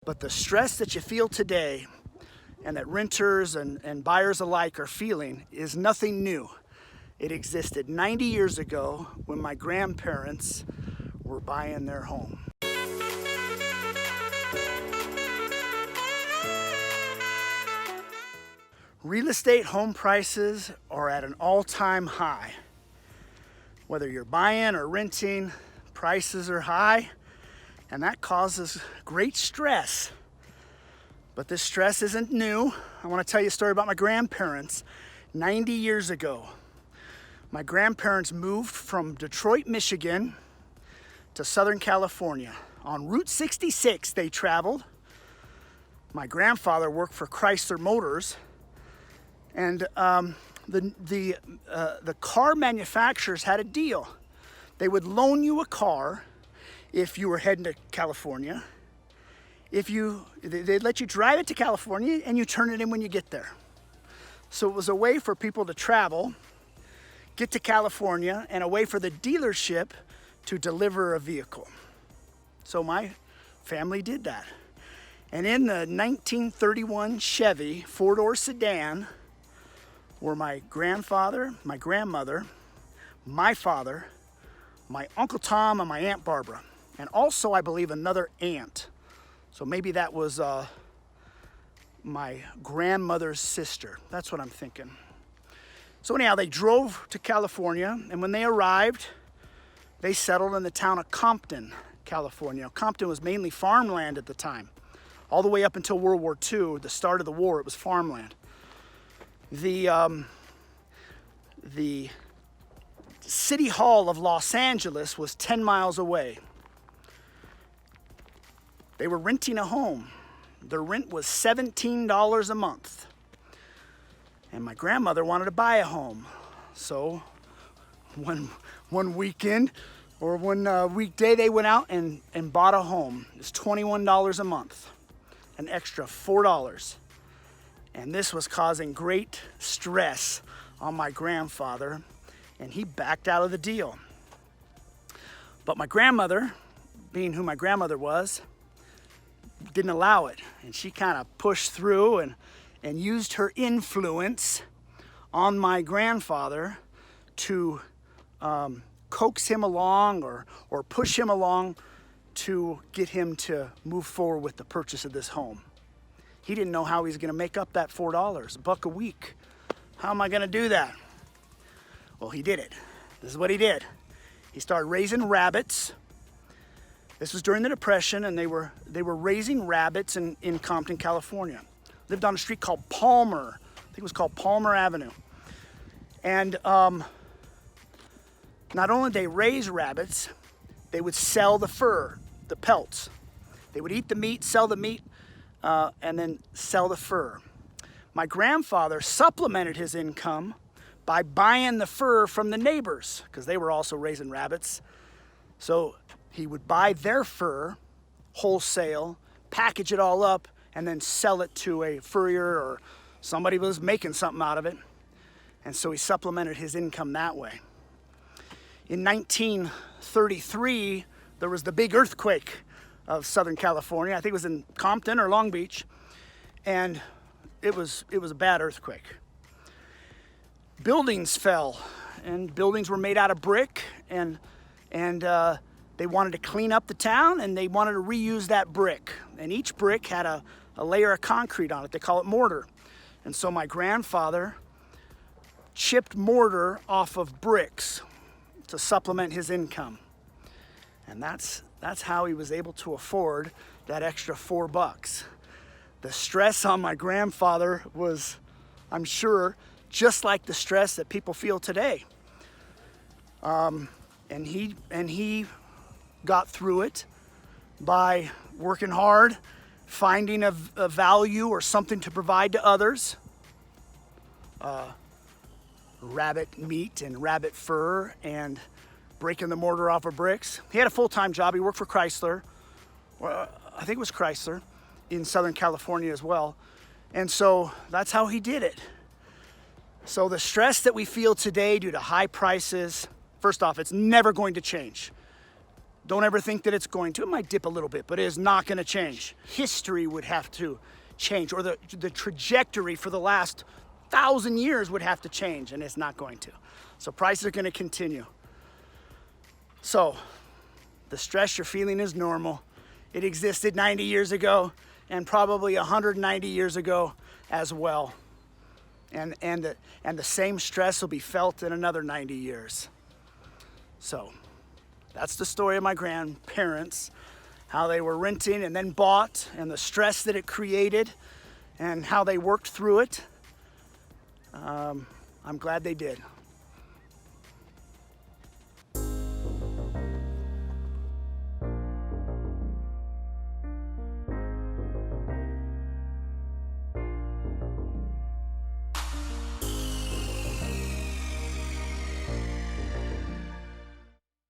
But the stress that you feel today and that renters and buyers alike are feeling is nothing new. It existed 90 years ago when my grandparents were buying their home. Real estate home prices are at an all-time high. Whether you're buying or renting, prices are high, and that causes great stress. But this stress isn't new. I want to tell you a story about my grandparents. 90 years ago, my grandparents moved from Detroit, Michigan to Southern California. On Route 66 they traveled. My grandfather worked for Chrysler Motors, and the car manufacturers had a deal. They would loan you a car if you were heading to California. They'd let you drive it to California and you turn it in when you get there. So it was a way for people to travel, get to California, and a way for the dealership to deliver a vehicle. So my family did that. And in the 1931 Chevy four-door sedan were my grandfather, my grandmother, my father, my Uncle Tom, and my Aunt Barbara. And also, I believe, another aunt. So maybe that was my grandmother's sister. That's what I'm thinking. So anyhow, they drove to California, and when they arrived, they settled in the town of Compton, California. Compton was mainly farmland at the time. All the way up until World War II, the start of the war, it was farmland. The City Hall of Los Angeles was 10 miles away. They were renting a home. Their rent was $17 a month. And my grandmother wanted to buy a home. So one weekend or one weekday they went out and bought a home. It's $21 a month, an extra $4. And this was causing great stress on my grandfather, and he backed out of the deal. But my grandmother, being who my grandmother was, didn't allow it. And she kind of pushed through and used her influence on my grandfather to coax him along or push him along to get him to move forward with the purchase of this home. He didn't know how he was going to make up that $4, $1 a week. How am I going to do that? Well, he did it. This is what he did. He started raising rabbits. This was during the Depression, and they were raising rabbits in Compton, California. Lived on a street called Palmer. I think it was called Palmer Avenue. And not only did they raise rabbits, they would sell the fur, the pelts. They would eat the meat, sell the meat, and then sell the fur. My grandfather supplemented his income by buying the fur from the neighbors, because they were also raising rabbits. So he would buy their fur wholesale, package it all up, and then sell it to a furrier or somebody who was making something out of it. And so he supplemented his income that way. In 1933, there was the big earthquake of Southern California. I think it was in Compton or Long Beach. And it was a bad earthquake. Buildings fell, and buildings were made out of brick, and they wanted to clean up the town, and they wanted to reuse that brick. And each brick had a layer of concrete on it. They call it mortar. And so my grandfather chipped mortar off of bricks to supplement his income. And that's how he was able to afford that extra $4. The stress on my grandfather was, I'm sure, just like the stress that people feel today. And he got through it by working hard, finding a value or something to provide to others. Rabbit meat and rabbit fur and breaking the mortar off of bricks. He had a full-time job. He worked for Chrysler. I think it was Chrysler in Southern California as well. And so that's how he did it. So the stress that we feel today due to high prices, first off, it's never going to change. Don't ever think that it's going to. It might dip a little bit, but it is not going to change. History would have to change, or the trajectory for the last 1,000 years would have to change, and it's not going to. So prices are going to continue. So the stress you're feeling is normal. It existed 90 years ago and probably 190 years ago as well. And the same stress will be felt in another 90 years. So that's the story of my grandparents, how they were renting and then bought, and the stress that it created and how they worked through it. I'm glad they did.